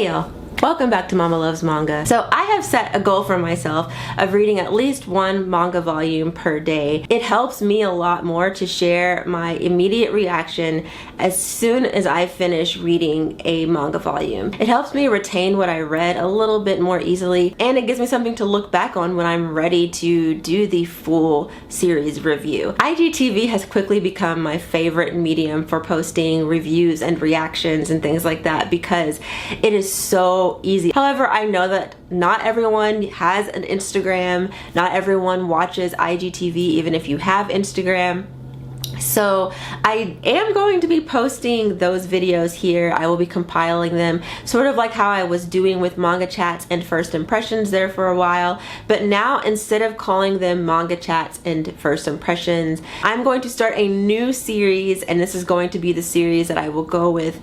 Hey y'all, welcome back to Mama Loves Manga. So I have set a goal for myself of reading at least one manga volume per day. It helps me a lot more to share my immediate reaction as soon as I finish reading a manga volume. It helps me retain what I read a little bit more easily, and it gives me something to look back on when I'm ready to do the full series review. IGTV has quickly become my favorite medium for posting reviews and reactions and things like that because it is so easy. However, I know that not everyone has an Instagram, not everyone watches IGTV even if you have Instagram. So I am going to be posting those videos here. I will be compiling them, sort of like how I was doing with manga chats and first impressions there for a while. But now, instead of calling them manga chats and first impressions, I'm going to start a new series, and this is going to be the series that I will go with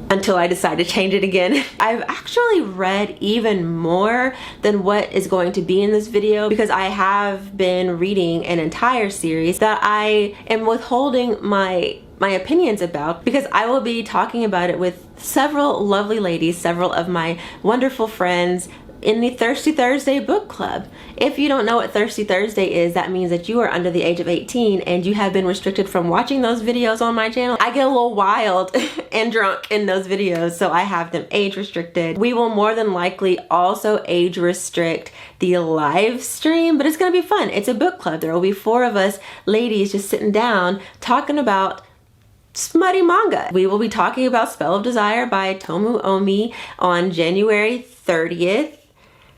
until I decide to change it again. I've actually read even more than what is going to be in this video because I have been reading an entire series that I am withholding my opinions about because I will be talking about it with several lovely ladies, several of my wonderful friends in the Thirsty Thursday book club. If you don't know what Thirsty Thursday is, that means that you are under the age of 18 and you have been restricted from watching those videos on my channel. I get a little wild and drunk in those videos, so I have them age restricted. We will more than likely also age restrict the live stream, but it's gonna be fun. It's a book club. There will be 4 of us ladies just sitting down talking about smutty manga. We will be talking about Spell of Desire by Tomu Ohmi on January 30th.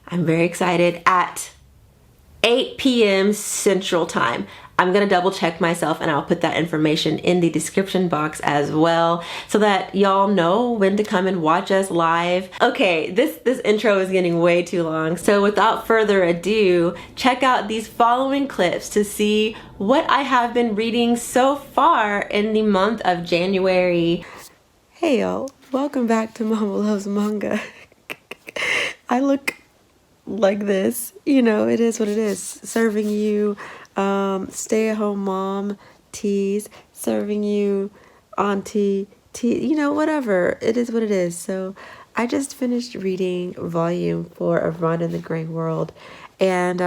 I'm very excited, at 8 p.m. Central Time. I'm gonna double check myself and I'll put that information in the description box as well so that y'all know when to come and watch us live. Okay, this intro is getting way too long, so without further ado, check out these following clips to see what I have been reading so far in the month of January. Hey y'all, welcome back to Mama Loves Manga. I look like this, you know, it is what it is. Serving you stay-at-home mom teas, serving you auntie tea, you know, whatever. It is what it is. So I just finished reading volume 4 of Ron in the Gray World, and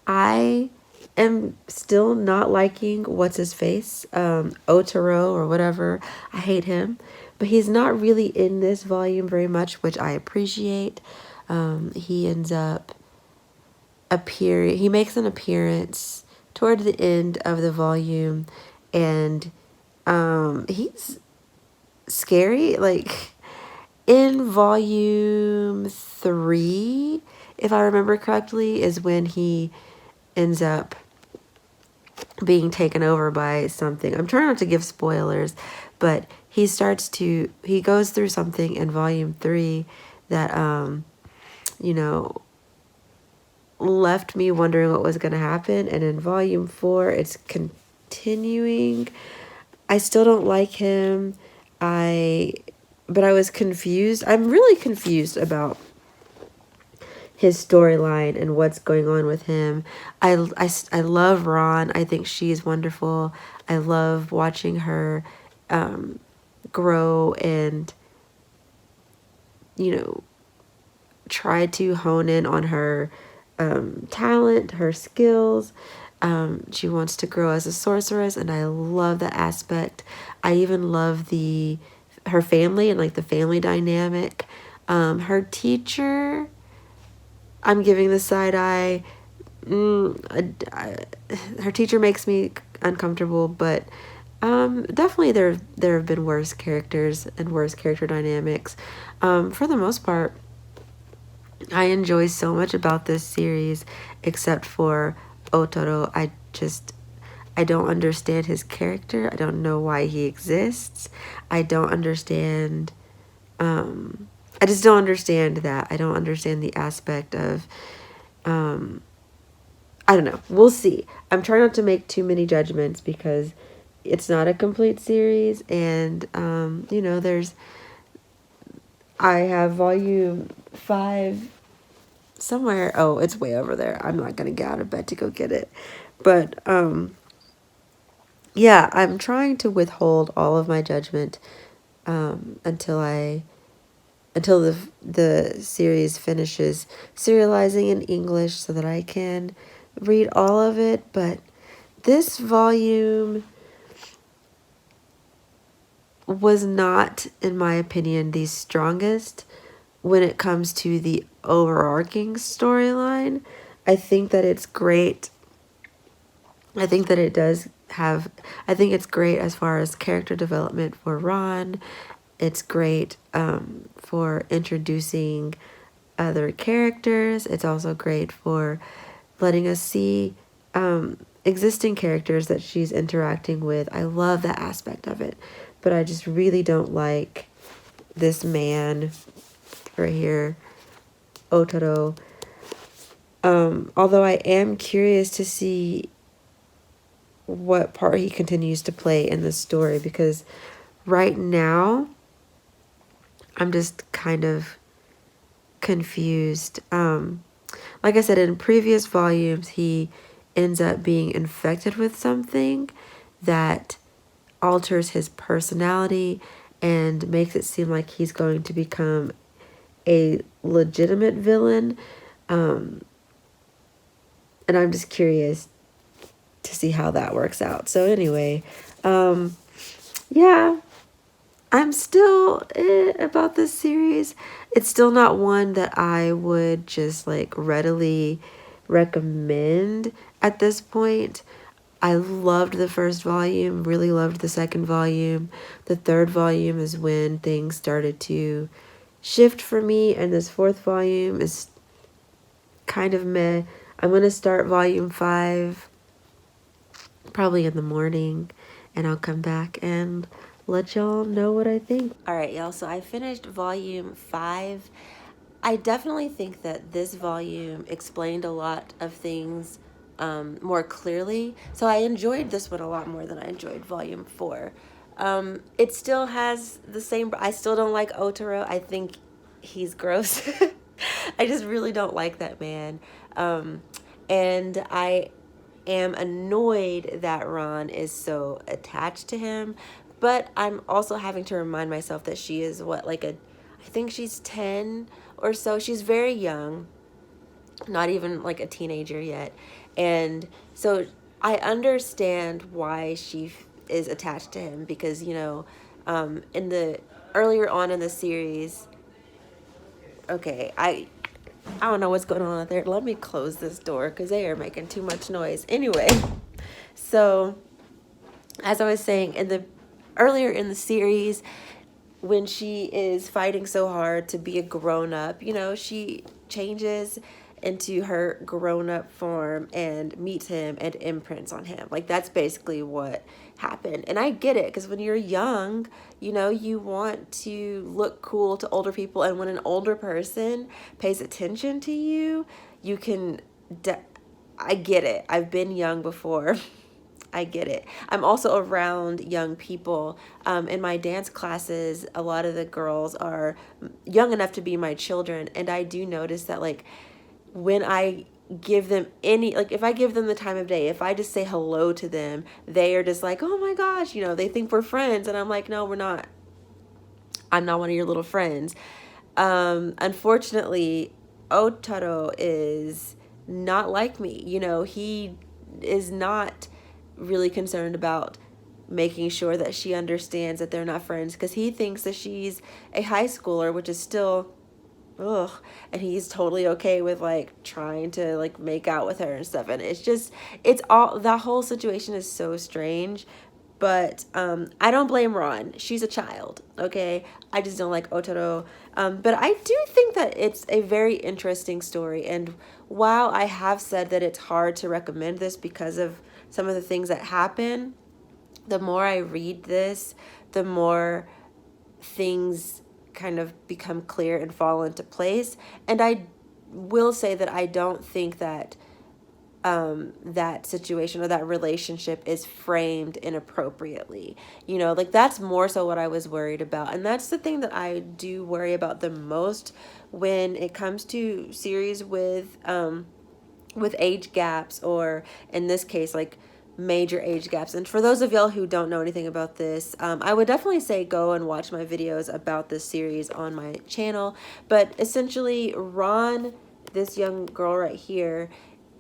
I am still not liking what's his face, Otaro or whatever. I hate him, but he's not really in this volume very much, which I appreciate. He ends up he makes an appearance toward the end of the volume, and he's scary. Like in volume 3, if I remember correctly, is when he ends up being taken over by something. I'm trying not to give spoilers, but he goes through something in volume 3 that you know, left me wondering what was going to happen. And in volume 4, it's continuing. I still don't like him. But I was confused. I'm really confused about his storyline and what's going on with him. I love Ron. I think she's wonderful. I love watching her grow and, you know, try to hone in on her talent, her skills. She wants to grow as a sorceress, and I love that aspect. I even love her family and like the family dynamic. Her teacher, I'm giving the side eye. Her teacher makes me uncomfortable, but definitely there have been worse characters and worse character dynamics. For the most part, I enjoy so much about this series, except for Otaro. I don't understand his character. I don't know why he exists. I don't understand, I just don't understand that. I don't understand the aspect of, I don't know. We'll see. I'm trying not to make too many judgments because it's not a complete series, and, you know, I have volume 5 somewhere. Oh, it's way over there. I'm not gonna get out of bed to go get it. But yeah, I'm trying to withhold all of my judgment until the series finishes serializing in English so that I can read all of it. But this volume was not, in my opinion, the strongest when it comes to the overarching storyline. I think that it's great. I think that it does have, I think it's great as far as character development for Ron. It's great for introducing other characters. It's also great for letting us see existing characters that she's interacting with. I love that aspect of it. But I just really don't like this man right here, Otaro. Although I am curious to see what part he continues to play in the story, because right now I'm just kind of confused. Like I said, in previous volumes, he ends up being infected with something that alters his personality and makes it seem like he's going to become a legitimate villain. And I'm just curious to see how that works out. So anyway, yeah, I'm still about this series. It's still not one that I would just like readily recommend at this point. I loved the first volume, really loved the second volume. The third volume is when things started to shift for me, and this fourth volume is kind of meh. I'm going to start volume 5 probably in the morning, and I'll come back and let y'all know what I think. All right, y'all, so I finished volume 5. I definitely think that this volume explained a lot of things more clearly. So I enjoyed this one a lot more than I enjoyed volume 4. It still has the same, I still don't like Otaro. I think he's gross. I just really don't like that man. And I am annoyed that Ron is so attached to him, but I'm also having to remind myself that she is I think she's 10 or so. She's very young, not even like a teenager yet. And so I understand why she is attached to him, because, in the earlier on in the series, okay, I don't know what's going on out there. Let me close this door because they are making too much noise. Anyway, so as I was saying, earlier in the series, when she is fighting so hard to be a grown-up, she changes into her grown-up form and meets him and imprints on him. Like, that's basically what happened. And I get it, because when you're young, you want to look cool to older people, and when an older person pays attention to you, you can I get it. I've been young before. I get it. I'm also around young people. In my dance classes, a lot of the girls are young enough to be my children. And I do notice that, like, when I give them if I give them the time of day, if I just say hello to them, they are just like, oh my gosh, they think we're friends. And I'm like, no, we're not. I'm not one of your little friends. Unfortunately, Otaro is not like me. He is not really concerned about making sure that she understands that they're not friends, because he thinks that she's a high schooler, which is still ugh, and he's totally okay with like trying to like make out with her and stuff. And it's all, that whole situation is so strange. But I don't blame Ron. She's a child, okay? I just don't like Otaro. But I do think that it's a very interesting story. And while I have said that it's hard to recommend this because of some of the things that happen, the more I read this, the more things kind of become clear and fall into place. And I will say that I don't think that that situation or that relationship is framed inappropriately. Like, that's more so what I was worried about. And that's the thing that I do worry about the most when it comes to series with age gaps, or in this case, like major age gaps. And for those of y'all who don't know anything about this, I would definitely say go and watch my videos about this series on my channel. But essentially, Ron, this young girl right here,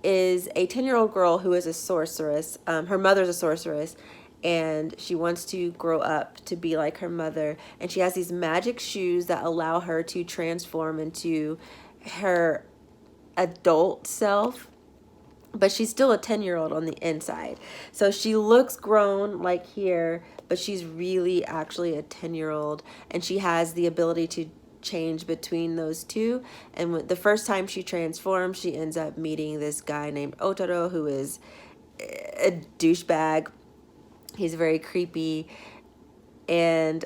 is a 10-year-old girl who is a sorceress. Her mother's a sorceress, and she wants to grow up to be like her mother. And she has these magic shoes that allow her to transform into her adult self, but she's still a 10-year-old on the inside. So she looks grown like here, but she's really actually a 10-year-old, and she has the ability to change between those two. And the first time she transforms, she ends up meeting this guy named Otaro, who is a douchebag. He's very creepy, and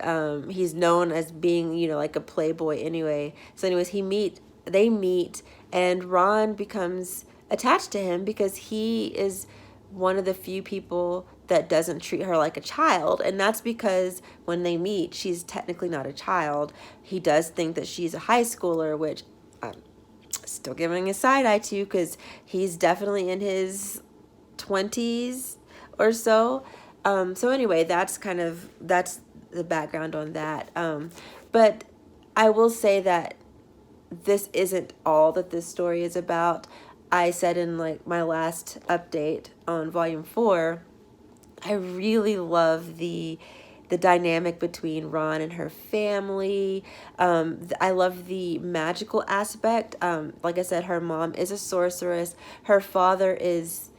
he's known as being, you know, like a playboy anyway. So anyways, they meet, and Ron becomes attached to him because he is one of the few people that doesn't treat her like a child. And that's because when they meet, she's technically not a child. He does think that she's a high schooler, which I'm still giving a side eye to, because he's definitely in his 20s or so. So anyway, that's the background on that. But I will say that this isn't all that this story is about. I said in like my last update on volume 4, I really love the dynamic between Ron and her family. I love the magical aspect. Like I said, her mom is a sorceress. Her father is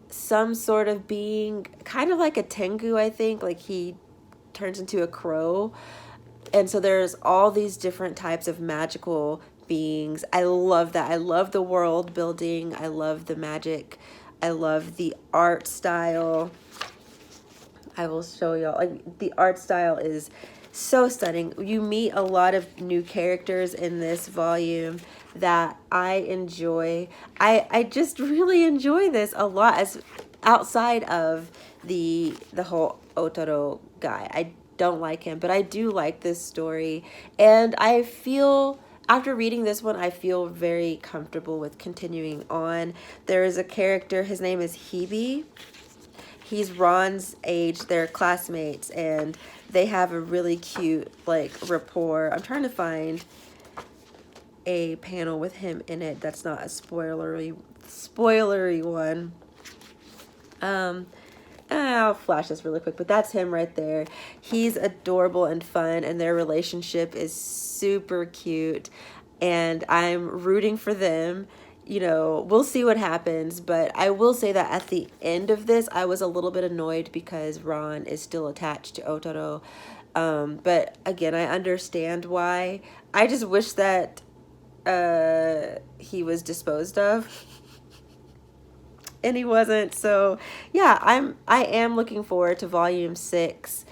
some sort of being, kind of like a Tengu, I think. Like he turns into a crow. And so there's all these different types of magical beings. I love that. I love the world building. I love the magic. I love the art style. I will show y'all. Like, the art style is so stunning. You meet a lot of new characters in this volume that I enjoy. I just really enjoy this a lot, as outside of the whole Otaro guy. I don't like him, but I do like this story, and I feel, after reading this one, I feel very comfortable with continuing on. There is a character, his name is Hebe. He's Ron's age, they're classmates, and they have a really cute, like, rapport. I'm trying to find a panel with him in it that's not a spoilery one. I'll flash this really quick, but that's him right there. He's adorable and fun, and their relationship is super cute, and I'm rooting for them. You know, we'll see what happens, but I will say that at the end of this, I was a little bit annoyed because Ron is still attached to Otaro. But again, I understand why. I just wish that he was disposed of. And he wasn't. So yeah, I am looking forward to volume 6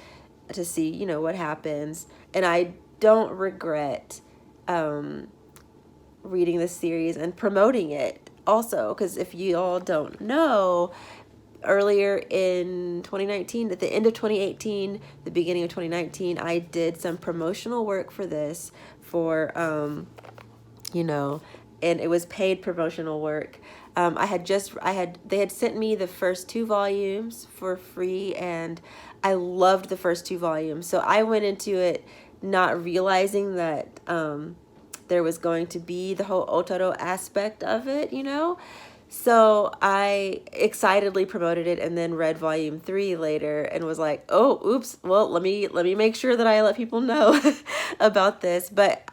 to see, you know, what happens. And I don't regret reading this series and promoting it also, because if you all don't know, earlier in 2019, at the end of 2018, the beginning of 2019, I did some promotional work for this for you know, and it was paid promotional work. They had sent me the first 2 volumes for free, and I loved the first 2 volumes. So I went into it not realizing that there was going to be the whole Otaro aspect of it, you know? So I excitedly promoted it, and then read volume 3 later and was like, oh, oops, well, let me make sure that I let people know about this. But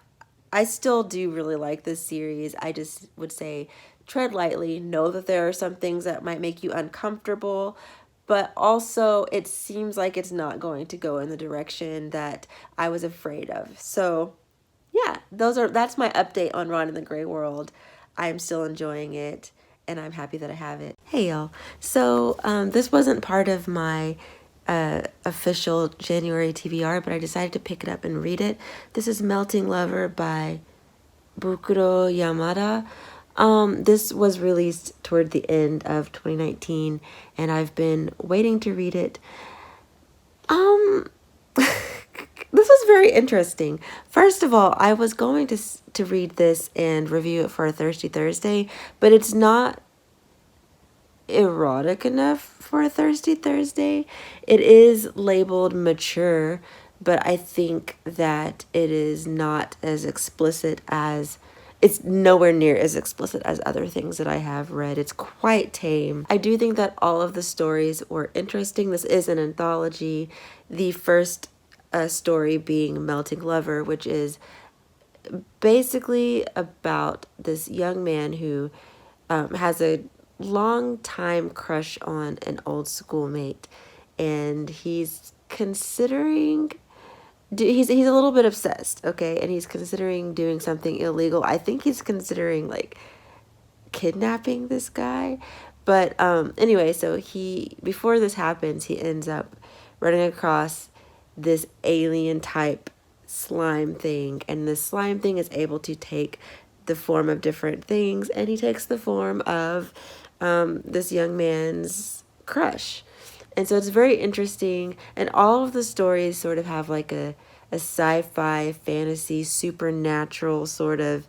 I still do really like this series. I just would say tread lightly, know that there are some things that might make you uncomfortable, but also it seems like it's not going to go in the direction that I was afraid of. So yeah, that's my update on Ron in the Grey World. I'm still enjoying it, and I'm happy that I have it. Hey y'all, so this wasn't part of my official January TBR, but I decided to pick it up and read it. This is Melting Lover by Bukuro Yamada. This was released toward the end of 2019, and I've been waiting to read it. This was very interesting. First of all, I was going to read this and review it for a Thirsty Thursday, but it's not erotic enough for a Thirsty Thursday. It is labeled mature, but I think that it is not as explicit as, it's nowhere near as explicit as other things that I have read. It's quite tame. I do think that all of the stories were interesting. This is an anthology. The first story being Melting Lover, which is basically about this young man who has a long time crush on an old schoolmate, and he's considering, he's a little bit obsessed, okay, and he's considering doing something illegal. I think he's considering like kidnapping this guy, but anyway, so he, before this happens, he ends up running across this alien type slime thing, and this slime thing is able to take the form of different things, and he takes the form of this young man's crush. And so it's very interesting, and all of the stories sort of have like a sci-fi, fantasy, supernatural sort of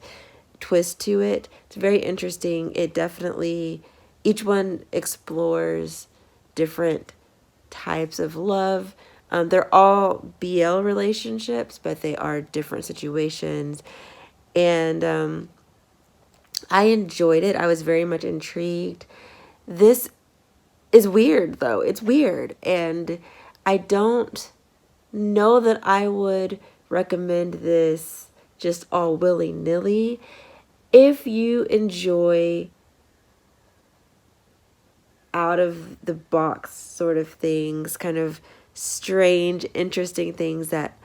twist to it. It's very interesting. It definitely, each one explores different types of love. They're all BL relationships, but they are different situations. And I enjoyed it. I was very much intrigued. This is weird, though. It's weird. And I don't know that I would recommend this just all willy-nilly. If you enjoy out of the box sort of things, kind of strange, interesting things that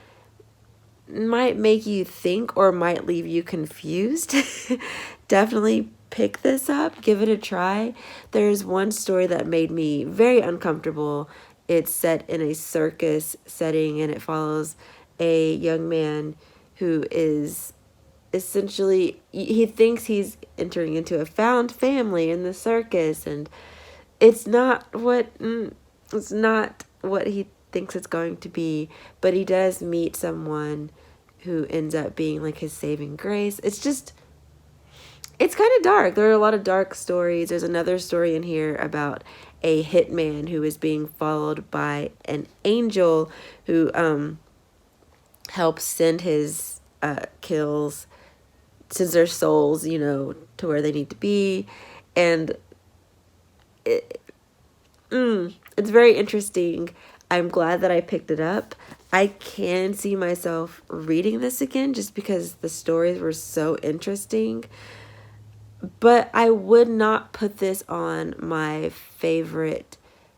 might make you think or might leave you confused, definitely pick this up, give it a try. There's one story that made me very uncomfortable. It's set in a circus setting, and it follows a young man who is essentially, he thinks he's entering into a found family in the circus, and it's not what he thinks it's going to be, but he does meet someone who ends up being like his saving grace. It's kind of dark. There are a lot of dark stories. There's another story in here about a hitman who is being followed by an angel who helps send his kills, sends their souls, to where they need to be. And it's very interesting. I'm glad that I picked it up. I can see myself reading this again just because the stories were so interesting. But I would not put this on my favorite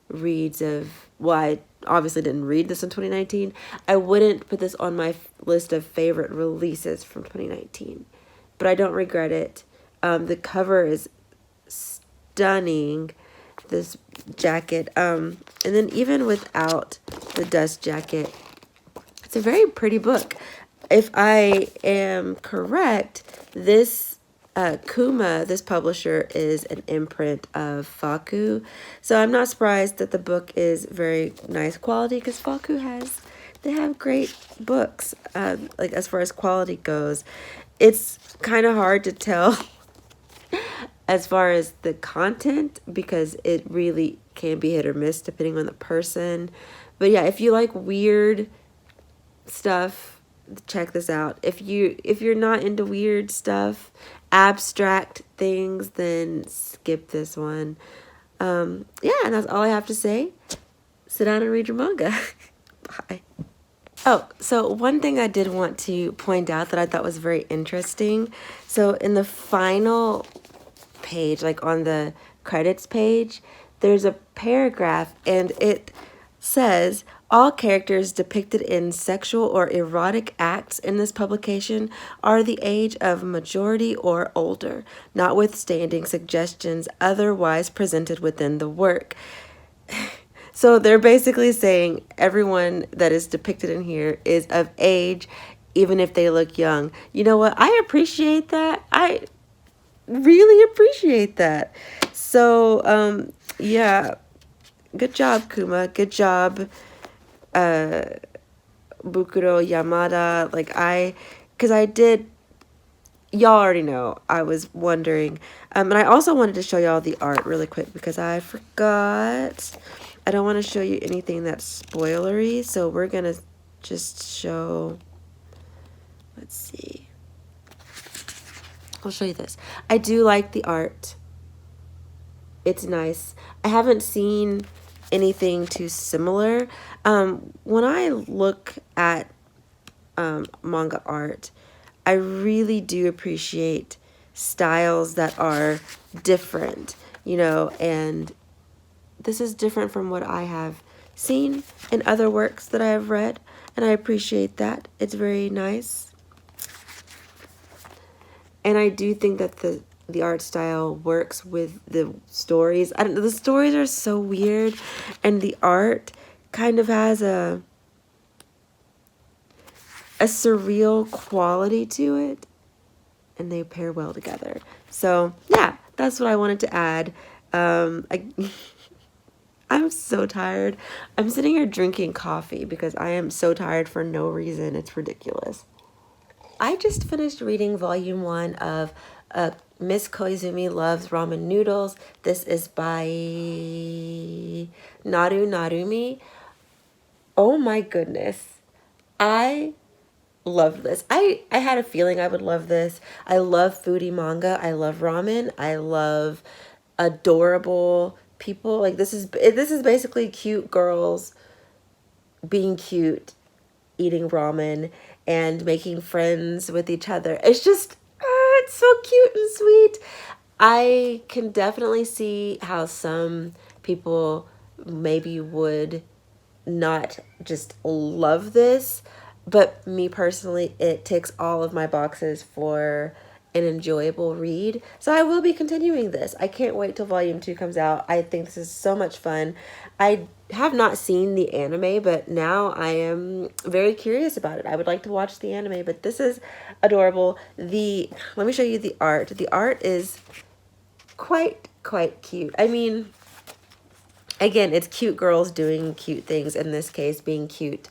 reads of, well, I obviously didn't read this in 2019. I wouldn't put this on my list of favorite releases from 2019. But I don't regret it. The cover is stunning, this jacket. And then even without the dust jacket, it's a very pretty book. If I am correct, this Kuma, this publisher, is an imprint of Faku. So I'm not surprised that the book is very nice quality, because Faku they have great books, like as far as quality goes. It's kind of hard to tell as far as the content, because it really can be hit or miss depending on the person. But yeah, if you like weird stuff, check this out. If you're not into weird stuff, abstract things, then skip this one. Yeah, and that's all I have to say. Sit down and read your manga. Bye. Oh, so one thing I did want to point out that I thought was very interesting. So in the final page, like on the credits page, there's a paragraph, and it says, all characters depicted in sexual or erotic acts in this publication are the age of majority or older, notwithstanding suggestions otherwise presented within the work. So they're basically saying everyone that is depicted in here is of age, even if they look young. You know what? I appreciate that. I really appreciate that. So, yeah, good job, Kuma. Good job, Bukuro Yamada. Because I did y'all already know I was wondering. And I also wanted to show y'all the art really quick because I forgot. I don't want to show you anything that's spoilery, so we're going to just show, let's see. I'll show you this. I do like the art. It's nice. I haven't seen anything too similar. When I look at manga art, I really do appreciate styles that are different, you know, and this is different from what I have seen in other works that I have read, and I appreciate that. It's very nice. And I do think that the art style works with the stories. I don't know, the stories are so weird, and the art kind of has a surreal quality to it, and they pair well together. So yeah, that's what I wanted to add. I'm so tired. I'm sitting here drinking coffee because I am so tired for no reason. It's ridiculous. I just finished reading volume 1 of Miss Koizumi Loves Ramen Noodles. This is by Natsume. Oh my goodness. I loved this. I had a feeling I would love this. I love foodie manga. I love ramen. I love adorable people. Like this is basically cute girls being cute, eating ramen and making friends with each other. It's just it's so cute and sweet. I can definitely see how some people maybe would not just love this, but me personally, it ticks all of my boxes for an enjoyable read. So I will be continuing this. I can't wait till volume 2 comes out. I think this is so much fun. I have not seen the anime, but now I am very curious about it. I would like to watch the anime, but this is adorable. Let me show you the art. The art is quite cute. I mean, again, it's cute girls doing cute things. In this case, being cute,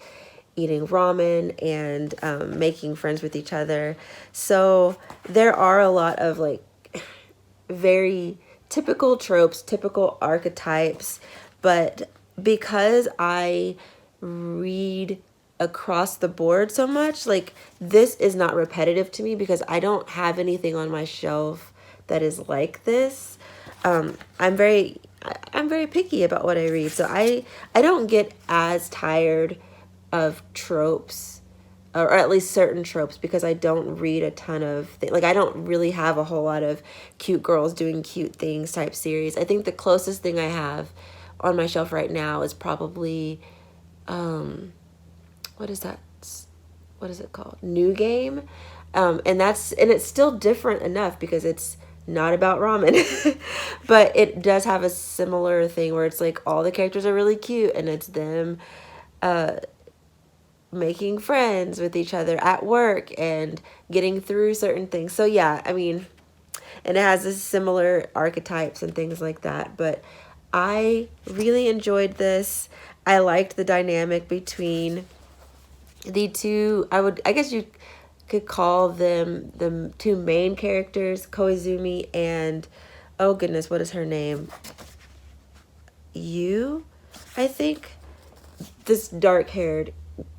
eating ramen and making friends with each other. So there are a lot of like very typical tropes, typical archetypes, but because I read across the board so much, like this is not repetitive to me because I don't have anything on my shelf that is like this. I'm very picky about what I read, so I don't get as tired of tropes, or at least certain tropes, because I don't read a ton of things. Like I don't really have a whole lot of cute girls doing cute things type series. I think the closest thing I have on my shelf right now is probably what is it called? New Game. And it's still different enough because it's not about ramen. But it does have a similar thing where it's like all the characters are really cute and it's them making friends with each other at work and getting through certain things. So yeah, I mean, and it has this similar archetypes and things like that. But I really enjoyed this. I liked the dynamic between the two. I guess you could call them the two main characters, Koizumi and, oh goodness, what is her name? I think. This dark-haired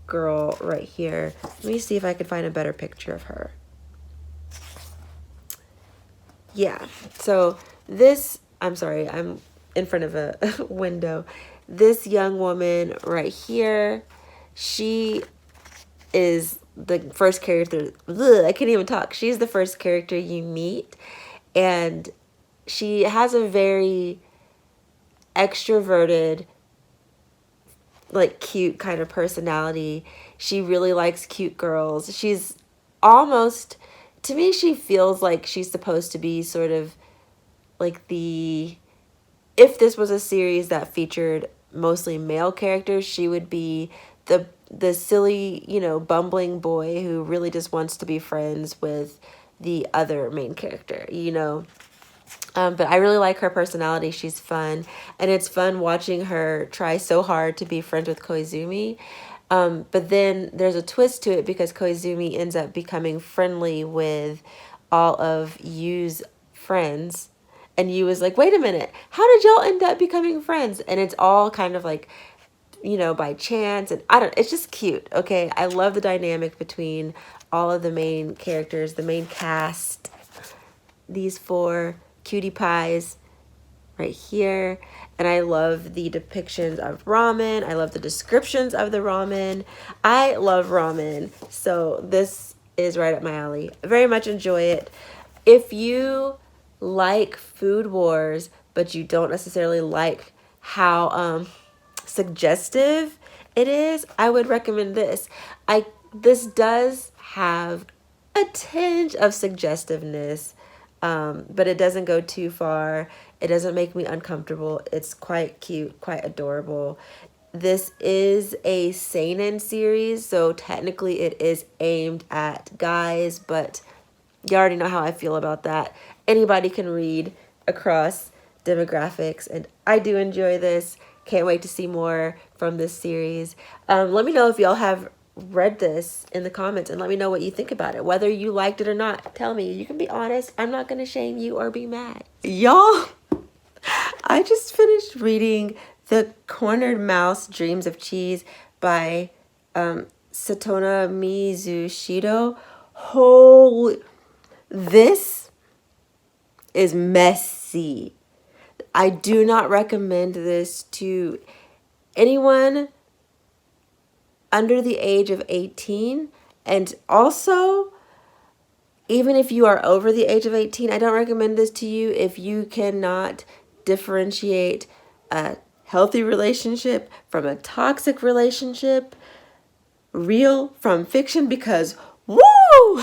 girl right here. Let me see if I can find a better picture of her. Yeah, so this, I'm sorry, I'm in front of a window. This young woman right here, she is the first character. I can't even talk. She's the first character you meet, and she has a very extroverted, like cute kind of personality. She really likes cute girls. She's almost, to me, she feels like she's supposed to be sort of like if this was a series that featured mostly male characters, she would be the silly, bumbling boy who really just wants to be friends with the other main character, But I really like her personality. She's fun. And it's fun watching her try so hard to be friends with Koizumi. But then there's a twist to it because Koizumi ends up becoming friendly with all of Yu's friends, and Yu was like, wait a minute, how did y'all end up becoming friends? And it's all kind of like, you know, by chance, and I don't, it's just cute. Okay, I love the dynamic between all of the main characters, the main cast, these four cutie pies right here. And I love the depictions of ramen. I love the descriptions of the ramen. I love ramen, so this is right up my alley. I very much enjoy it. If you like Food Wars, but you don't necessarily like how suggestive it is, I would recommend this. This does have a tinge of suggestiveness, but it doesn't go too far. It doesn't make me uncomfortable. It's quite cute, quite adorable. This is a seinen series, so technically it is aimed at guys, but you already know how I feel about that. Anybody can read across demographics, and I do enjoy this. Can't wait to see more from this series. Let me know if y'all have read this in the comments, and let me know what you think about it, whether you liked it or not. Tell me. You can be honest. I'm not going to shame you or be mad. Y'all, I just finished reading The Cornered Mouse Dreams of Cheese by Satona Mizushido. Holy, this is messy. I do not recommend this to anyone under the age of 18. And also, even if you are over the age of 18, I don't recommend this to you if you cannot differentiate a healthy relationship from a toxic relationship, real from fiction, because woo!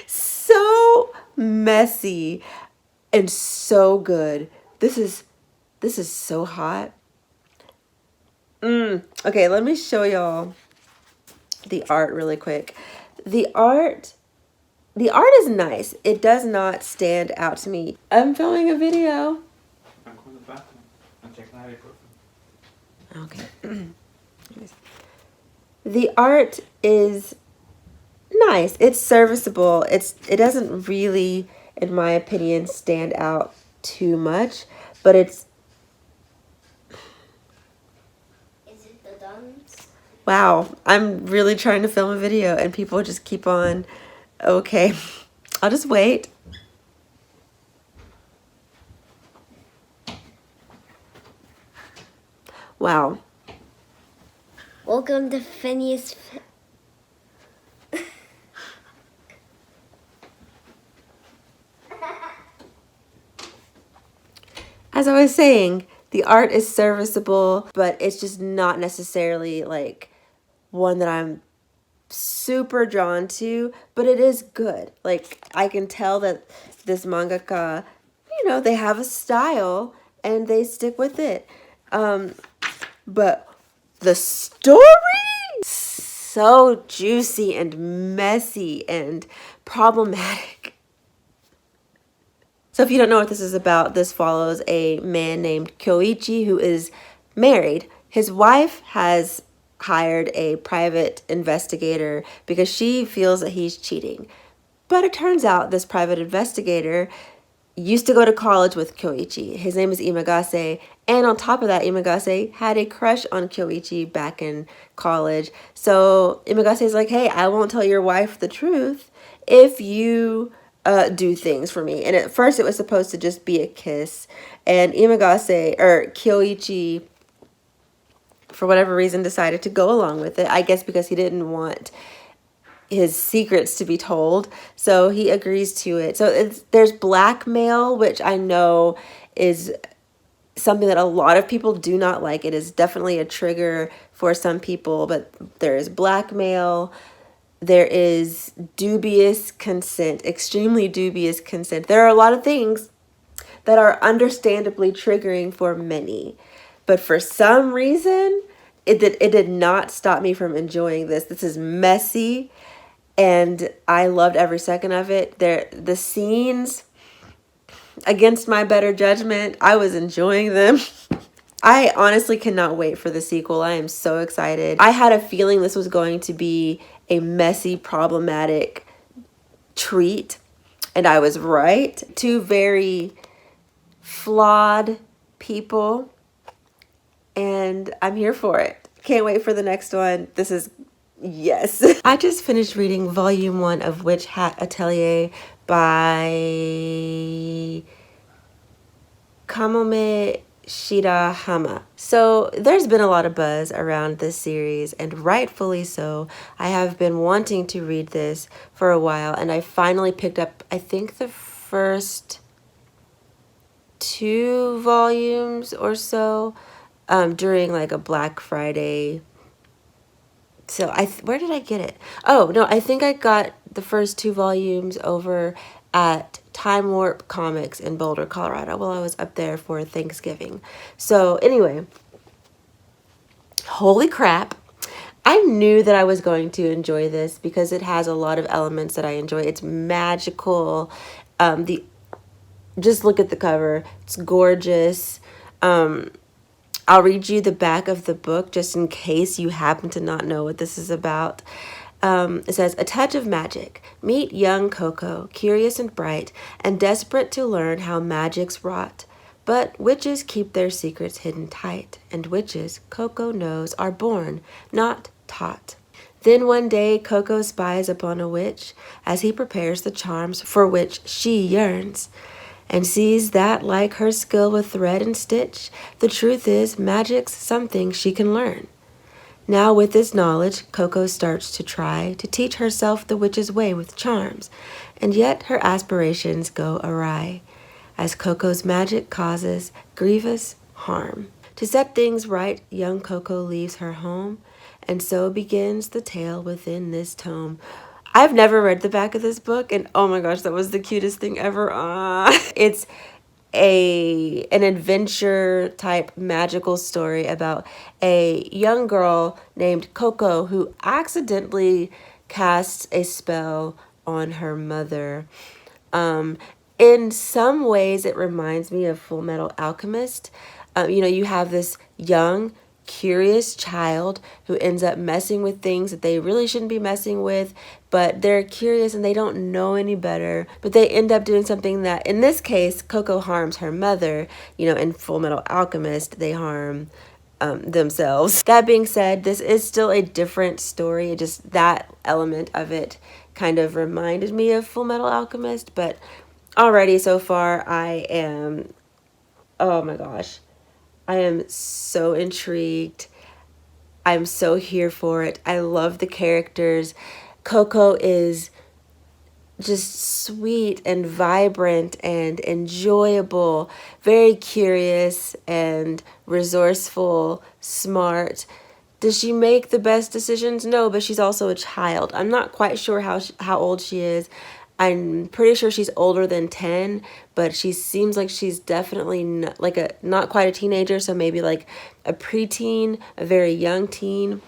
So messy and so good. This is so hot. Okay, let me show y'all the art really quick. The art is nice. It does not stand out to me. I'm filming a video. Okay. The art is nice. It's serviceable. It doesn't really, in my opinion, stand out too much, but it's... Is it the duns? Wow, I'm really trying to film a video and people just keep on... Okay, I'll just wait. Wow. Welcome to Phineas. As I was saying, the art is serviceable, but it's just not necessarily like one that I'm super drawn to, but it is good. Like, I can tell that this mangaka, you know, they have a style and they stick with it. But the story, so juicy and messy and problematic. So if you don't know what this is about, this follows a man named Kyoichi who is married. His wife has hired a private investigator because she feels that he's cheating. But it turns out this private investigator used to go to college with Kyoichi. His name is Imagase, and on top of that, Imagase had a crush on Kyoichi back in college. So Imagase is like, hey, I won't tell your wife the truth if you do things for me. And at first it was supposed to just be a kiss, and Kyoichi, for whatever reason, decided to go along with it. I guess because he didn't want his secrets to be told, so he agrees to it. So there's blackmail, which I know is something that a lot of people do not like. It is definitely a trigger for some people, but there is blackmail. There is dubious consent, extremely dubious consent. There are a lot of things that are understandably triggering for many, but for some reason, it did not stop me from enjoying this. This is messy, and I loved every second of it. The scenes, against my better judgment, I was enjoying them. I honestly cannot wait for the sequel. I am so excited. I had a feeling this was going to be a messy, problematic treat. And I was right. Two very flawed people. And I'm here for it. Can't wait for the next one. This is, yes. I just finished reading volume 1 of Hat Atelier by Kamome Shirahama. So there's been a lot of buzz around this series, and rightfully so. I have been wanting to read this for a while, and I finally picked up, I think, the first 2 volumes or so during like a Black Friday. So where did I get it? Oh, no, I think I got the first 2 volumes over at Time Warp Comics in Boulder, Colorado, while I was up there for Thanksgiving. So anyway, holy crap. I knew that I was going to enjoy this because it has a lot of elements that I enjoy. It's magical. Just look at the cover. It's gorgeous. I'll read you the back of the book just in case you happen to not know what this is about. It says, a touch of magic. Meet young Coco, curious and bright, and desperate to learn how magic's wrought. But witches keep their secrets hidden tight, and witches, Coco knows, are born, not taught. Then one day Coco spies upon a witch as he prepares the charms for which she yearns, and sees that, like her skill with thread and stitch, the truth is magic's something she can learn. Now with this knowledge, Coco starts to try to teach herself the witch's way with charms, and yet her aspirations go awry, as Coco's magic causes grievous harm. To set things right, young Coco leaves her home, and so begins the tale within this tome. I've never read the back of this book, and oh my gosh, that was the cutest thing ever. It's an adventure type magical story about a young girl named Coco who accidentally casts a spell on her mother. In some ways, it reminds me of Full Metal Alchemist. You have this young, curious child who ends up messing with things that they really shouldn't be messing with, but they're curious and they don't know any better, but they end up doing something that, in this case, Coco harms her mother. In Full Metal Alchemist, they harm themselves. That being said, this is still a different story. Just that element of it kind of reminded me of Full Metal Alchemist, but already so far I am, oh my gosh, I am so intrigued. I'm so here for it. I love the characters. Coco is just sweet and vibrant and enjoyable, very curious and resourceful, smart. Does she make the best decisions? No, but she's also a child. I'm not quite sure how old she is. I'm pretty sure she's older than 10, but she seems like she's definitely not quite a teenager, so maybe like a preteen, a very young teen.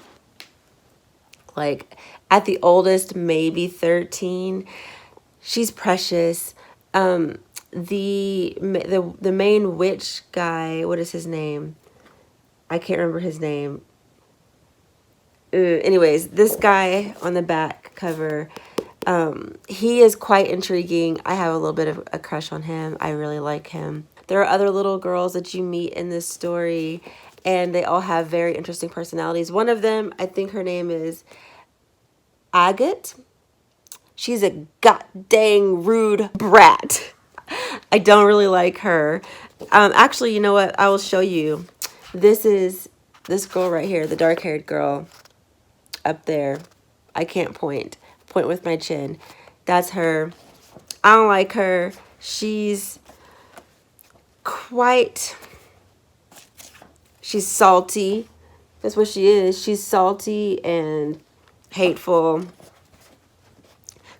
Like at the oldest, maybe 13. She's precious. The main witch guy, what is his name? I can't remember his name. Anyways, this guy on the back cover, he is quite intriguing. I have a little bit of a crush on him. I really like him. There are other little girls that you meet in this story, and they all have very interesting personalities. One of them, I think her name is Agate. She's a god-dang rude brat. I don't really like her. Actually, you know what? I will show you. This is this girl right here, the dark-haired girl up there. I can't point with my chin. That's her. I don't like her. She's salty. That's what she is. She's salty and hateful,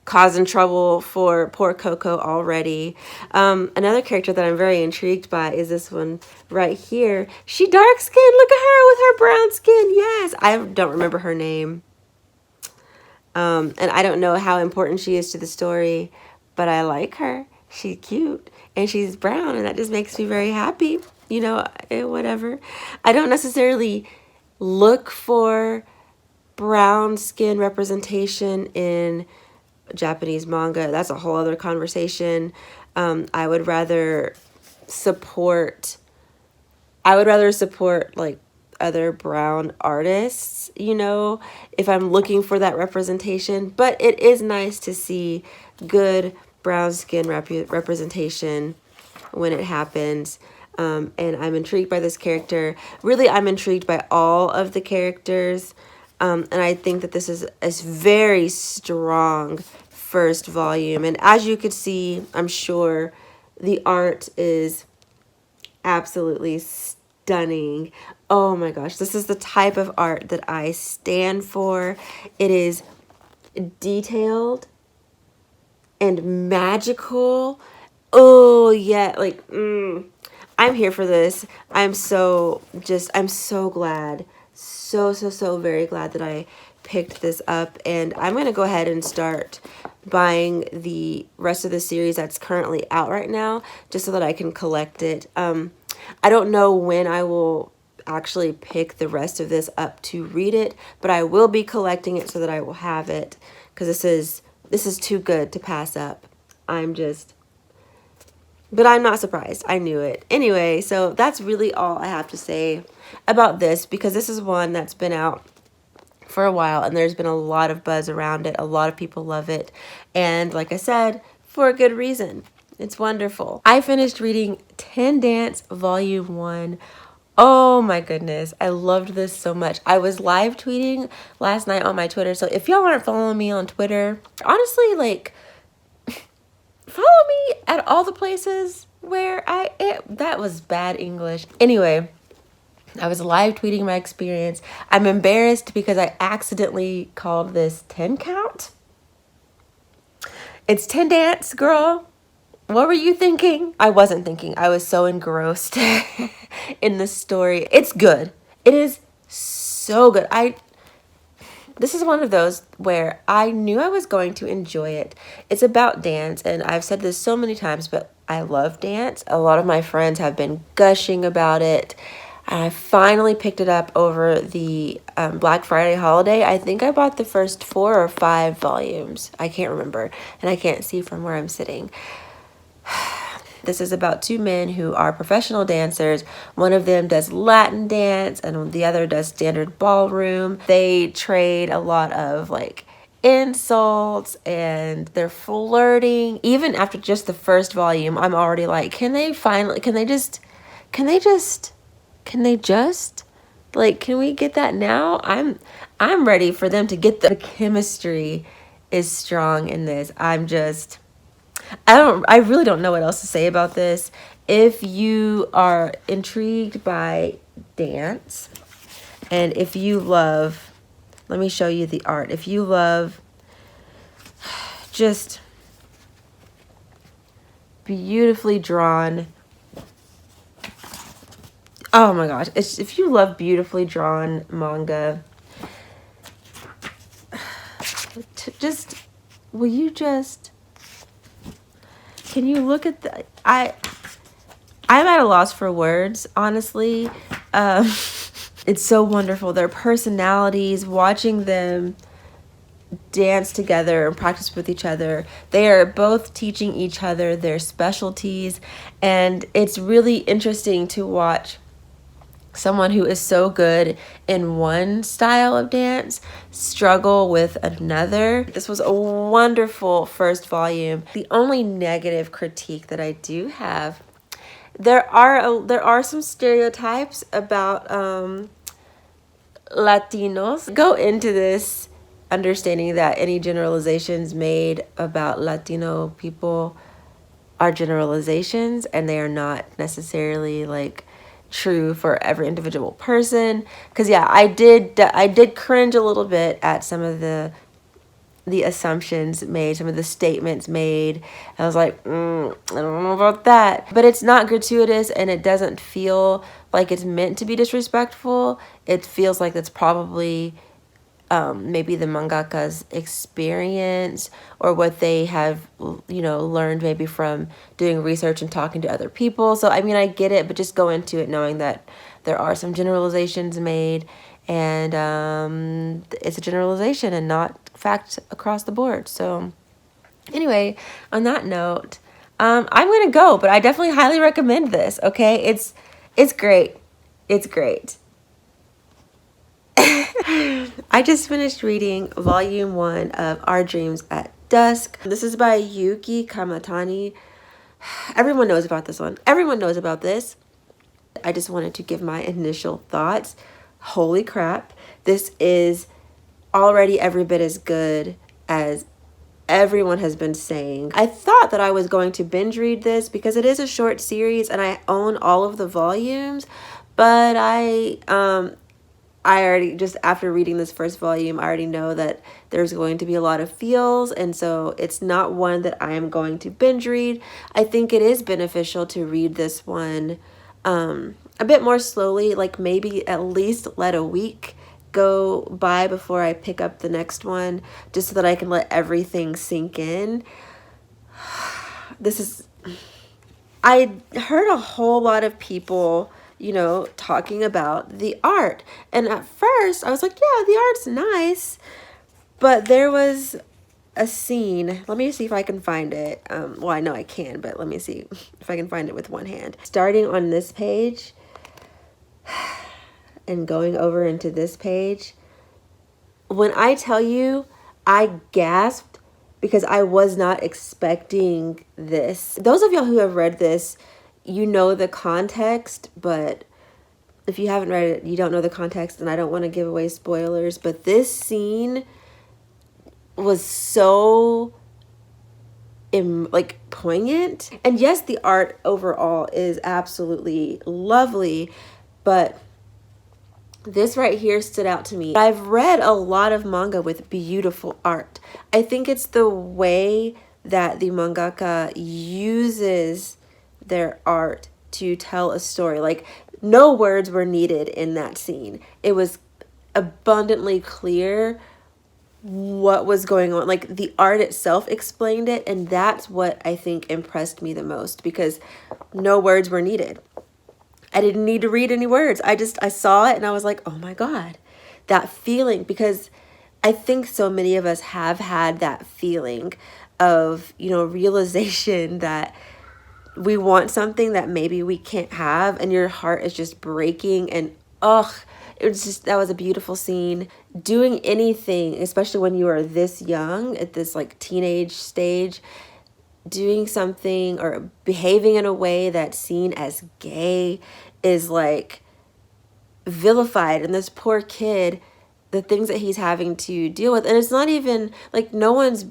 causing trouble for poor Coco already. Another character that I'm very intrigued by is this one right here. She dark skinned. Look at her with her brown skin. Yes. I don't remember her name. And I don't know how important she is to the story, but I like her. She's cute and she's brown, and that just makes me very happy. Whatever. I don't necessarily look for brown skin representation in Japanese manga, that's a whole other conversation. I would rather support like other brown artists, you know, if I'm looking for that representation. But it is nice to see good brown skin representation when it happens. And I'm intrigued by this character. Really, I'm intrigued by all of the characters. And I think that this is a very strong first volume. And as you could see, I'm sure the art is absolutely stunning. Oh my gosh, this is the type of art that I stand for. It is detailed and magical. Oh yeah, like I'm here for this. I'm so glad, so very glad that I picked this up, and I'm gonna go ahead and start buying the rest of the series that's currently out right now, just so that I can collect it. I don't know when I will actually pick the rest of this up to read it, but I will be collecting it so that I will have it, because this is too good to pass up. But I'm not surprised. I knew it. Anyway, so that's really all I have to say about this, because this is one that's been out for a while and there's been a lot of buzz around it. A lot of people love it. And like I said, for a good reason. It's wonderful. I finished reading Ten Dance Volume 1. Oh my goodness. I loved this so much. I was live tweeting last night on my Twitter. So if y'all aren't following me on Twitter, honestly, like, follow me at all the places where that was bad English. Anyway, I was live tweeting my experience. I'm embarrassed because I accidentally called this 10 count. It's 10 dance, girl. What were you thinking? I wasn't thinking. I was so engrossed in the story. It's good. It is so good. This is one of those where I knew I was going to enjoy it. It's about dance, and I've said this so many times, but I love dance. A lot of my friends have been gushing about it. And I finally picked it up over the Black Friday holiday. I think I bought the first 4 or 5 volumes. I can't remember, and I can't see from where I'm sitting. This is about 2 men who are professional dancers. One of them does Latin dance and the other does standard ballroom. They trade a lot of like insults and they're flirting. Even after just the first volume, I'm already like, can they just like, can we get that now? I'm ready for them to get the chemistry is strong in this. I really don't know what else to say about this. If you are intrigued by dance and if you love, let me show you the art. If you love just beautifully drawn, oh my gosh, if you love beautifully drawn manga, can you look at the, I'm at a loss for words, honestly. It's so wonderful. Their personalities, watching them dance together and practice with each other. They are both teaching each other their specialties, and it's really interesting to watch someone who is so good in one style of dance struggle with another. This was a wonderful first volume. The only negative critique that I do have, there are some stereotypes about Latinos. Go into this understanding that any generalizations made about Latino people are generalizations and they are not necessarily like true for every individual person. Because yeah, I did cringe a little bit at some of the assumptions made, some of the statements made. I was like, I don't know about that. But it's not gratuitous and it doesn't feel like it's meant to be disrespectful. It feels like it's probably maybe the mangaka's experience or what they have, learned maybe from doing research and talking to other people. So, I mean, I get it, but just go into it knowing that there are some generalizations made and it's a generalization and not fact across the board. So Anyway, on that note, I'm gonna go, but I definitely highly recommend this. Okay, it's great. It's great. I just finished reading volume 1 of Our Dreams at Dusk. This is by Yuki Kamatani. Everyone knows about this one. Everyone knows about this. I just wanted to give my initial thoughts. Holy crap. This is already every bit as good as everyone has been saying. I thought that I was going to binge read this because it is a short series and I own all of the volumes, but I already, just after reading this first volume, I already know that there's going to be a lot of feels, and so it's not one that I am going to binge read. I think it is beneficial to read this one a bit more slowly, like maybe at least let a week go by before I pick up the next one, just so that I can let everything sink in. I heard a whole lot of people, you know, talking about the art. And at first I was like, yeah, the art's nice. But there was a scene. Let me see if I can find it. Well, I know I can, but let me see if I can find it with one hand. Starting on this page and going over into this page. When I tell you, I gasped because I was not expecting this. Those of y'all who have read this, you know the context, but if you haven't read it, you don't know the context, and I don't want to give away spoilers, but this scene was so poignant. And yes, the art overall is absolutely lovely, but this right here stood out to me. I've read a lot of manga with beautiful art. I think it's the way that the mangaka uses their art to tell a story. Like, no words were needed in that scene. It was abundantly clear what was going on. Like, the art itself explained it, and that's what I think impressed me the most, because no words were needed. I didn't need to read any words. I saw it and I was like, oh my God, that feeling. Because I think so many of us have had that feeling of, you know, realization that we want something that maybe we can't have, and your heart is just breaking. And that was a beautiful scene. Doing anything, especially when you are this young, at this like teenage stage, doing something or behaving in a way that's seen as gay is like vilified. And this poor kid, the things that he's having to deal with, and it's not even like no one's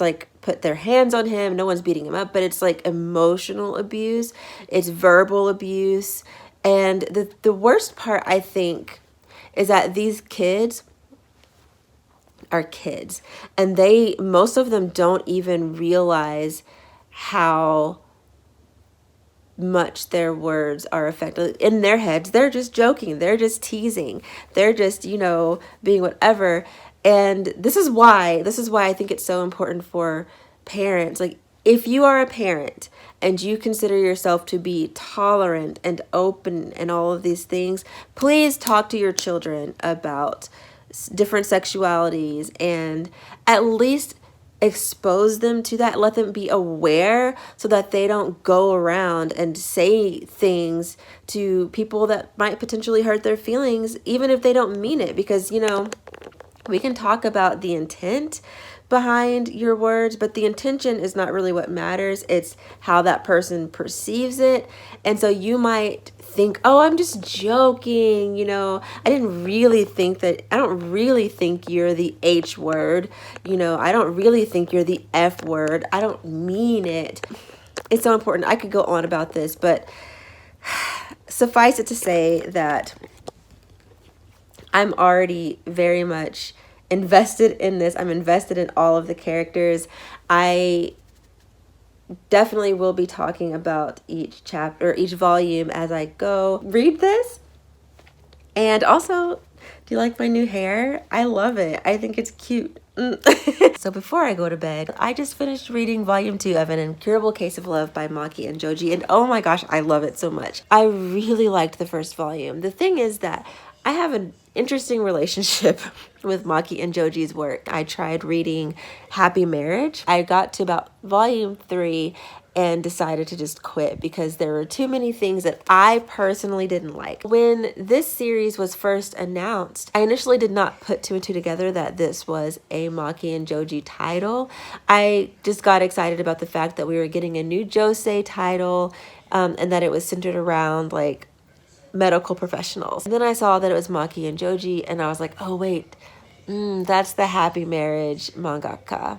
like put their hands on him, no one's beating him up, but it's like emotional abuse, it's verbal abuse. And the worst part, I think, is that these kids are kids, and most of them don't even realize how much their words are affected. In their heads, they're just joking, they're just teasing, they're just, you know, being whatever. And this is why I think it's so important for parents. Like, if you are a parent and you consider yourself to be tolerant and open and all of these things, please talk to your children about different sexualities and at least expose them to that. Let them be aware so that they don't go around and say things to people that might potentially hurt their feelings, even if they don't mean it. Because, you know, we can talk about the intent behind your words, but the intention is not really what matters. It's how that person perceives it. And so you might think, oh, I'm just joking, you know, I don't really think you're the H word, you know, I don't really think you're the F word, I don't mean it. It's so important. I could go on about this, but suffice it to say that I'm already very much invested in this. I'm invested in all of the characters. I definitely will be talking about each chapter, each volume as I go. Read this. And also, do you like my new hair? I love it. I think it's cute. So before I go to bed, I just finished reading volume 2 of An Incurable Case of Love by Maki and Joji, and oh my gosh, I love it so much. I really liked the first volume. The thing is that I have an interesting relationship with Maki and Joji's work. I tried reading Happy Marriage. I got to about volume 3 and decided to just quit because there were too many things that I personally didn't like. When this series was first announced, I initially did not put 2 and 2 together that this was a Maki and Joji title. I just got excited about the fact that we were getting a new Josei title, and that it was centered around like medical professionals. And then I saw that it was Maki and Joji, and I was like, oh wait, that's the Happy Marriage mangaka.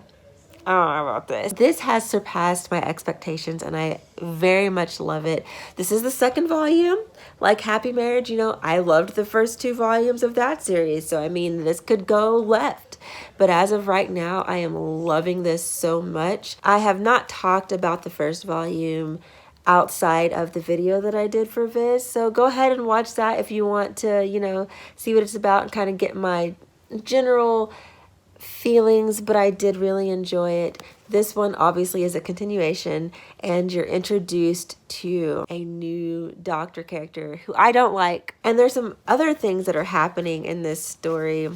I don't know about this. This has surpassed my expectations, and I very much love it. This is the 2nd volume. Like Happy Marriage, you know, I loved the first 2 volumes of that series. So, I mean, this could go left. But as of right now, I am loving this so much. I have not talked about the first volume outside of the video that I did for Viz. So go ahead and watch that if you want to, you know, see what it's about and kind of get my general feelings, but I did really enjoy it. This one obviously is a continuation, and you're introduced to a new doctor character who I don't like. And there's some other things that are happening in this story.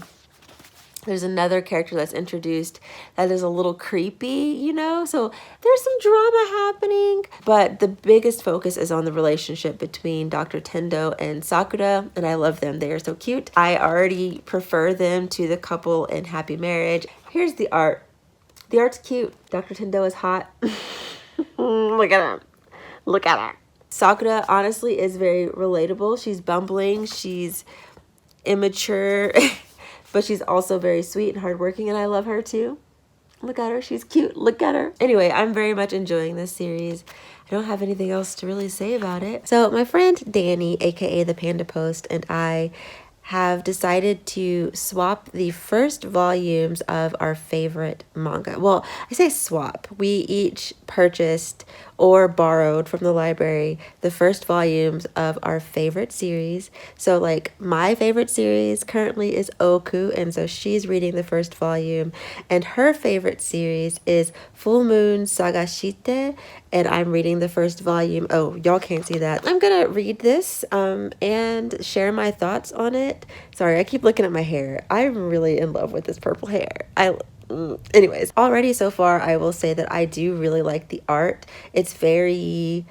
There's another character that's introduced that is a little creepy, you know? So there's some drama happening. But the biggest focus is on the relationship between Dr. Tendo and Sakura. And I love them. They are so cute. I already prefer them to the couple in Happy Marriage. Here's the art. The art's cute. Dr. Tendo is hot. Look at him. Look at her. Sakura, honestly, is very relatable. She's bumbling. She's immature. But she's also very sweet and hardworking, and I love her too. Look at her. She's cute. Look at her. Anyway, I'm very much enjoying this series. I don't have anything else to really say about it. So my friend Danny, aka the Panda Post, and I have decided to swap the first volumes of our favorite manga. Well, I say swap. We each purchased or borrowed from the library the first volumes of our favorite series. So like my favorite series currently is Oku, and so she's reading the first volume, and her favorite series is Full Moon Sagashite, and I'm reading the first volume. Oh, y'all can't see that. I'm gonna read this and share my thoughts on it. Sorry, I keep looking at my hair. I'm really in love with this purple hair. Anyways, already so far, I will say that I do really like the art. It's very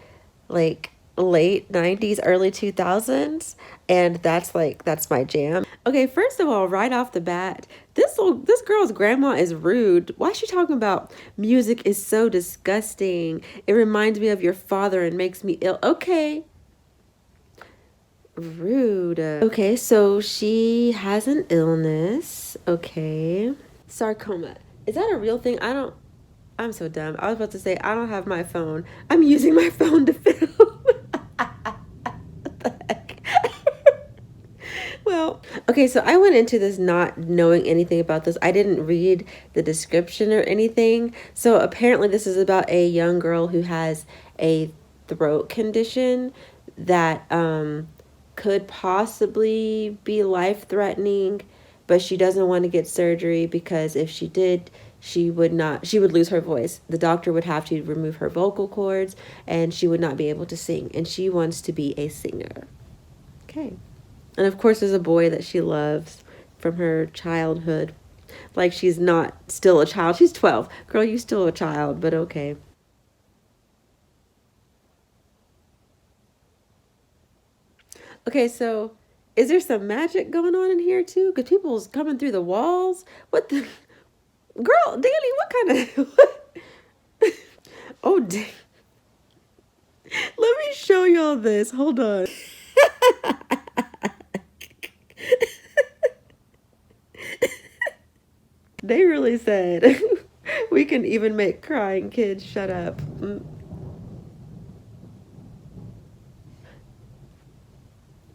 like late 90s, early 2000s, and that's my jam. Okay, first of all, right off the bat, this girl's grandma is rude. Why is she talking about music is so disgusting? It reminds me of your father and makes me ill. Okay. Rude. Okay, so she has an illness. Okay. Sarcoma. Is that a real thing? I'm so dumb. I was about to say, I don't have my phone. I'm using my phone to film. What the heck? Well, okay, so I went into this not knowing anything about this. I didn't read the description or anything. So apparently this is about a young girl who has a throat condition that could possibly be life-threatening, but she doesn't want to get surgery because if she did, she would lose her voice. The doctor would have to remove her vocal cords, and she would not be able to sing, and she wants to be a singer. Okay. And of course, there's a boy that she loves from her childhood. Like, she's not still a child. She's 12. Girl, you still a child, but okay. Okay, so is there some magic going on in here too? Because people's coming through the walls. What the? Girl, Danny, what kind of... What? Oh, dang. Let me show y'all this. Hold on. They really said we can even make crying kids shut up.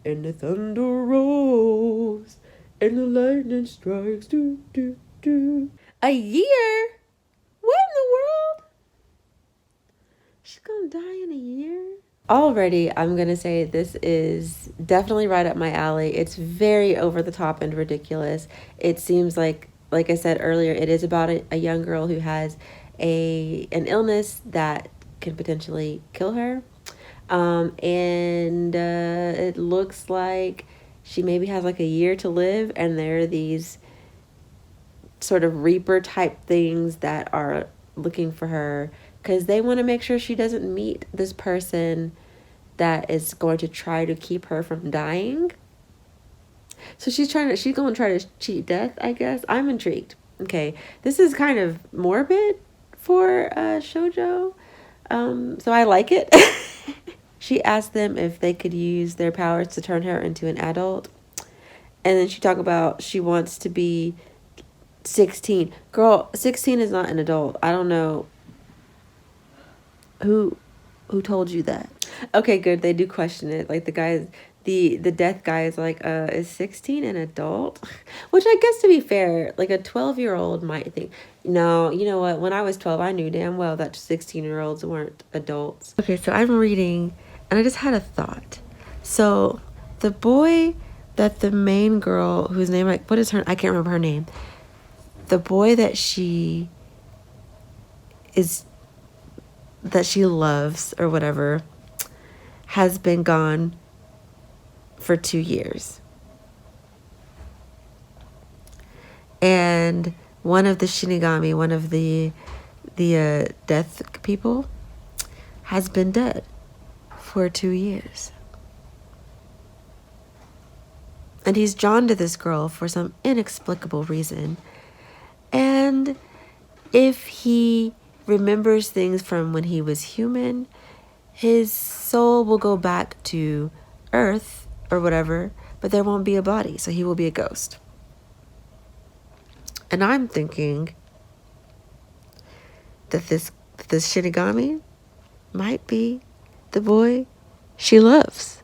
And the thunder rolls, and the lightning strikes. Do, do, do. A year? What in the world? She's gonna die in a year? Already, I'm gonna say this is definitely right up my alley. It's very over the top and ridiculous. It seems like I said earlier, it is about a young girl who has an illness that can potentially kill her. And it looks like she maybe has like a year to live, and there are these sort of reaper type things that are looking for her because they want to make sure she doesn't meet this person that is going to try to keep her from dying. So she's going to try to cheat death, I guess. I'm intrigued. Okay, this is kind of morbid for shoujo, so I like it. She asked them if they could use their powers to turn her into an adult, and then she talked about she wants to be 16. Girl, 16 is not an adult. I don't know who told you that. Okay, good. They do question it. Like the death guy is like, is 16 an adult? Which I guess, to be fair, like a 12-year-old might think, no, you know what? When I was 12, I knew damn well that 16-year-olds weren't adults. Okay, so I'm reading and I just had a thought. So the boy that the main girl, whose name, like, what is her? I can't remember her name. The boy that she loves or whatever has been gone for 2 years. And one of the Shinigami, one of the death people, has been dead for 2 years. And he's drawn to this girl for some inexplicable reason. And if he remembers things from when he was human, his soul will go back to Earth or whatever, but there won't be a body, so he will be a ghost. And I'm thinking that this Shinigami might be the boy she loves.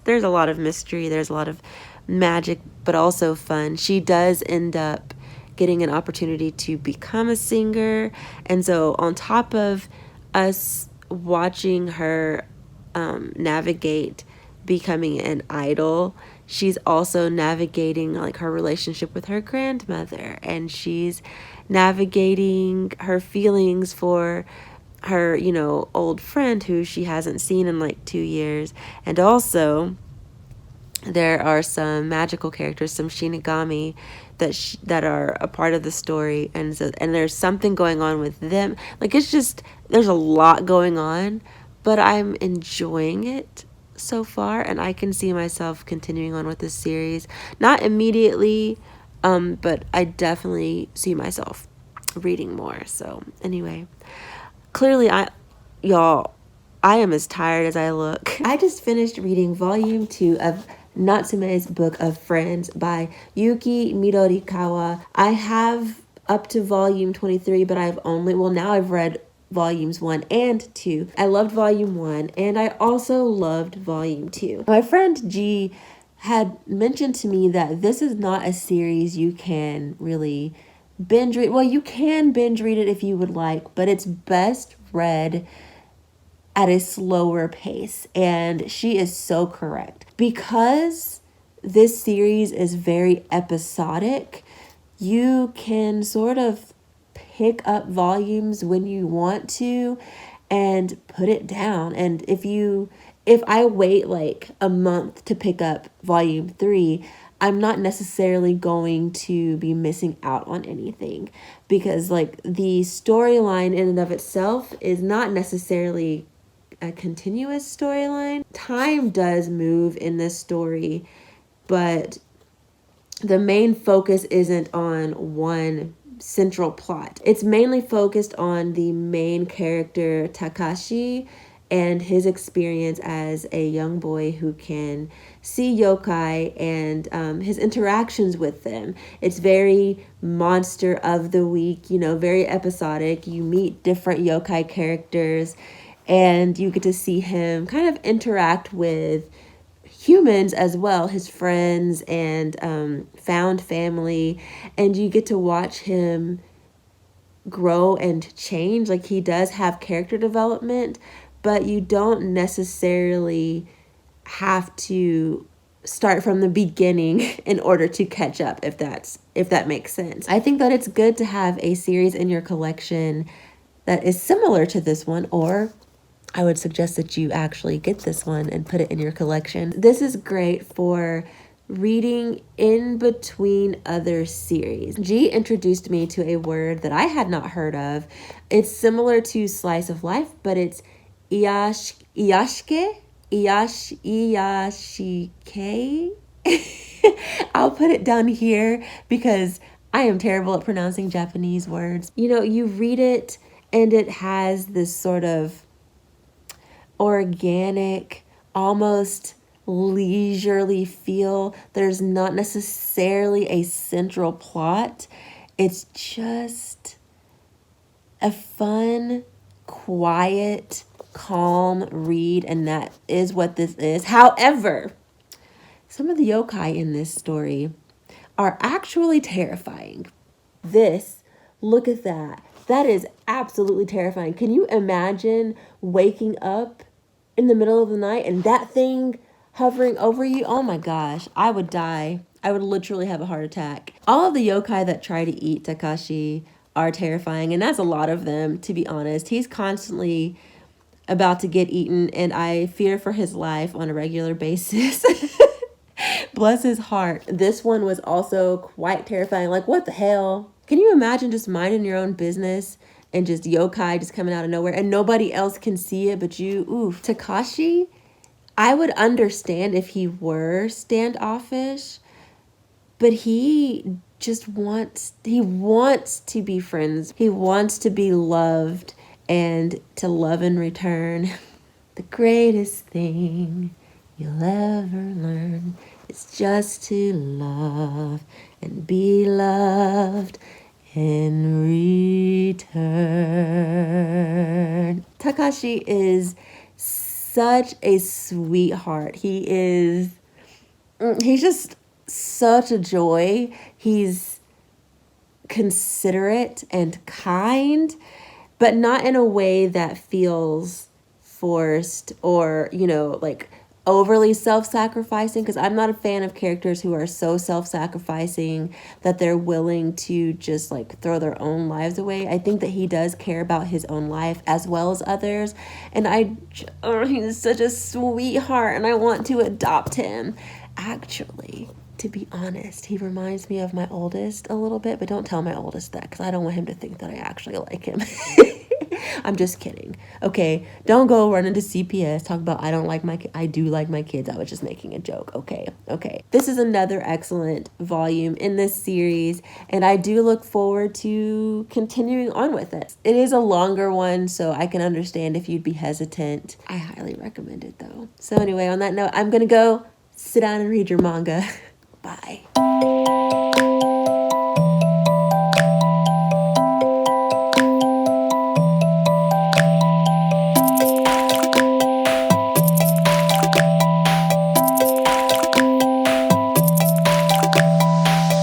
There's a lot of mystery, there's a lot of magic, but also fun. She does end up getting an opportunity to become a singer, and so on top of us watching her navigate becoming an idol, she's also navigating like her relationship with her grandmother, and she's navigating her feelings for her, old friend who she hasn't seen in like 2 years. And also there are some magical characters, some Shinigami that are a part of the story, and there's something going on with them. Like, it's just, there's a lot going on, but I'm enjoying it so far, and I can see myself continuing on with this series. Not immediately, but I definitely see myself reading more. So anyway, clearly I am as tired as I look. I just finished reading volume 2 of Natsume's Book of Friends by Yuki Midorikawa. I have up to volume 23, but now I've read volumes 1 and 2. I loved volume 1, and I also loved volume 2. My friend G had mentioned to me that this is not a series you can really binge read. Well, you can binge read it if you would like, but it's best read at a slower pace, and she is so correct. Because this series is very episodic, you can sort of pick up volumes when you want to and put it down. And if I wait like a month to pick up volume 3, I'm not necessarily going to be missing out on anything, because like the storyline in and of itself is not necessarily a continuous storyline. Time does move in this story, but the main focus isn't on one central plot. It's mainly focused on the main character Takashi and his experience as a young boy who can see yokai, and his interactions with them. It's very monster of the week, very episodic. You meet different yokai characters, and you get to see him kind of interact with humans as well, his friends and found family, and you get to watch him grow and change. Like, he does have character development, but you don't necessarily have to start from the beginning in order to catch up, if that makes sense. I think that it's good to have a series in your collection that is similar to this one, or I would suggest that you actually get this one and put it in your collection. This is great for reading in between other series. G introduced me to a word that I had not heard of. It's similar to slice of life, but it's iyashike. I'll put it down here because I am terrible at pronouncing Japanese words. You know, you read it and it has this sort of organic, almost leisurely feel. There's not necessarily a central plot. It's just a fun, quiet, calm read, and that is what this is. However, some of the yokai in this story are actually terrifying. Look at that. That is absolutely terrifying. Can you imagine waking up in the middle of the night and that thing hovering over you? Oh my gosh, I would die. I would literally have a heart attack. All of the yokai that try to eat Takashi are terrifying, and that's a lot of them, to be honest. He's constantly about to get eaten, and I fear for his life on a regular basis. Bless his heart. This one was also quite terrifying. Like, what the hell? Can you imagine just minding your own business and just yokai just coming out of nowhere and nobody else can see it but you? Oof. Takashi, I would understand if he were standoffish, but he just wants to be friends. He wants to be loved and to love in return. The greatest thing you'll ever learn is just to love and be loved in return. Takashi is such a sweetheart. He's just such a joy. He's considerate and kind, but not in a way that feels forced or, like overly self-sacrificing, because I'm not a fan of characters who are so self-sacrificing that they're willing to just like throw their own lives away. I think that he does care about his own life as well as others, and he's such a sweetheart and I want to adopt him. Actually, to be honest, he reminds me of my oldest a little bit, but don't tell my oldest that because I don't want him to think that I actually like him. I'm just kidding. Okay, don't go run into CPS, talk about I do like my kids. I was just making a joke. Okay. This is another excellent volume in this series, and I do look forward to continuing on with it. It is a longer one, so I can understand if you'd be hesitant. I highly recommend it though. So anyway, on that note, I'm gonna go sit down and read your manga. Bye.